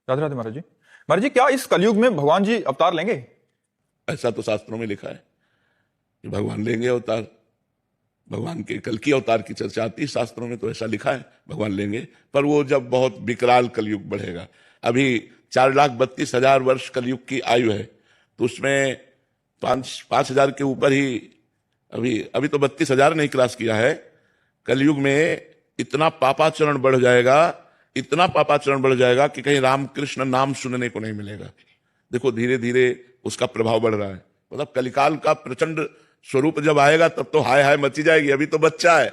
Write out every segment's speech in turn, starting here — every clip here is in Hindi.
राधे राधे महाराज जी। महाराज जी, क्या इस कलयुग में भगवान जी अवतार लेंगे? ऐसा तो शास्त्रों में लिखा है कि भगवान लेंगे अवतार। भगवान के कल की अवतार की चर्चा आती है शास्त्रों में, तो ऐसा लिखा है भगवान लेंगे। पर वो जब बहुत विकराल कलयुग बढ़ेगा। अभी 4,32,000 वर्ष कलयुग की आयु है, तो उसमें 5,000 के ऊपर ही अभी अभी तो 32,000 नहीं क्रॉस किया है। कलयुग में इतना पापाचरण बढ़ जाएगा, इतना पापाचरण बढ़ जाएगा कि कहीं रामकृष्ण नाम सुनने को नहीं मिलेगा। देखो धीरे धीरे उसका प्रभाव बढ़ रहा है। मतलब कलिकाल का प्रचंड स्वरूप जब आएगा तब तो हाय हाय मची जाएगी। अभी तो बच्चा है,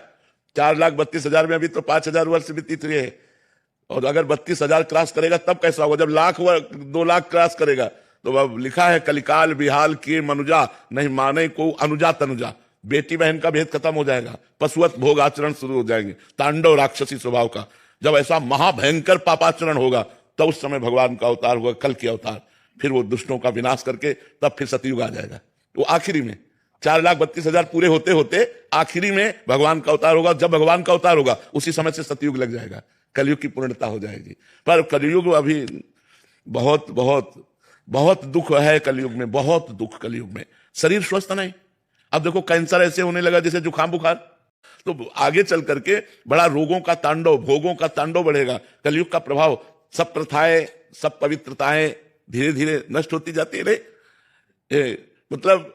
4,32,000 में अभी तो 5,000 वर्ष बीत रही है। और अगर 32,000 क्रॉस करेगा तब कैसा होगा, जब 2 लाख क्रॉस करेगा। तो अब लिखा है कलिकाल बिहाल किए मनुजा, नहीं माने को अनुजा तनुजा। बेटी बहन का भेद खत्म हो जाएगा, पशुवत भोग आचरण शुरू हो जाएंगे, तांडव राक्षसी स्वभाव का। जब ऐसा महाभयंकर पापाचरण होगा तो उस समय भगवान का अवतार होगा, कल की अवतार। फिर वो दुष्टों का विनाश करके तब फिर सतयुग आ जाएगा। वो आखिरी में 4,32,000 पूरे होते होते आखिरी में भगवान का अवतार होगा। जब भगवान का अवतार होगा उसी समय से सतयुग लग जाएगा, कलयुग की पूर्णता हो जाएगी। पर कलयुग अभी बहुत बहुत बहुत दुख है कलयुग में, बहुत दुख कलयुग में। शरीर स्वस्थ नहीं। अब देखो कैंसर ऐसे होने लगा जैसे जुकाम बुखार। तो आगे चल करके बड़ा रोगों का तांडव, भोगों का तांडव बढ़ेगा। कलयुग का प्रभाव, सब प्रथाएं, सब पवित्रताएं धीरे धीरे नष्ट होती जाती है। मतलब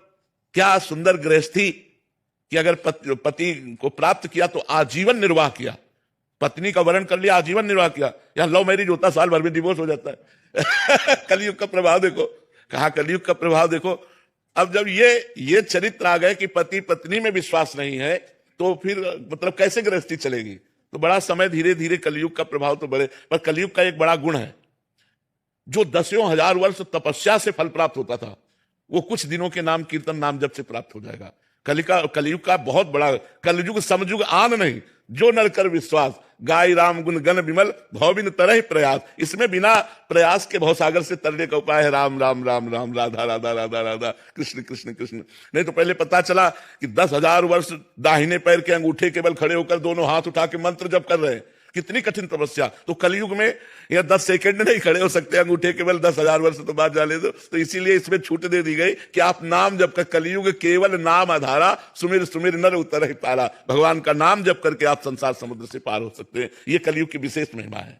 क्या सुंदर गृहस्थी कि अगर पति को प्राप्त किया तो आजीवन निर्वाह किया, पत्नी का वर्ण कर लिया, आजीवन निर्वाह किया। यहाँ लव मैरिज होता साल भर में डिवोर्स हो जाता है। कलयुग का प्रभाव देखो, कहा कलयुग का प्रभाव देखो। अब जब ये चरित्र आ गए कि पति पत्नी में विश्वास नहीं है, तो फिर मतलब कैसे गृहस्थी चलेगी। तो बड़ा समय धीरे धीरे कलयुग का प्रभाव तो बढ़े। पर कलयुग का एक बड़ा गुण है, जो 10,000 वर्ष तपस्या से फल प्राप्त होता था वो कुछ दिनों के नाम कीर्तन नाम जप से प्राप्त हो जाएगा। कलयुग का बहुत बड़ा, कलयुग समयुग आन नहीं, जो नर कर विश्वास, गाय राम गुण गण विमल भवबिन तरह प्रयास। इसमें बिना प्रयास के भवसागर से तरने का उपाय है राम राम राम राम, राधा राधा राधा राधा, कृष्ण कृष्ण कृष्ण। नहीं तो पहले पता चला कि 10,000 वर्ष दाहिने पैर के अंगूठे केवल खड़े होकर दोनों हाथ उठा के मंत्र जप कर रहे हैं। कितनी कठिन तपस्या। तो कलयुग में यह 10 सेकंड नहीं खड़े हो सकते अंगूठे केवल, 10,000 वर्ष तो बाद जाने दो। तो इसीलिए इसमें छूट दे दी गई कि आप नाम जप कर, कलयुग केवल नाम आधारा, सुमिर सुमिर नर उतर ही पारा। भगवान का नाम जप करके आप संसार समुद्र से पार हो सकते हैं। ये कलयुग की विशेष महिमा है।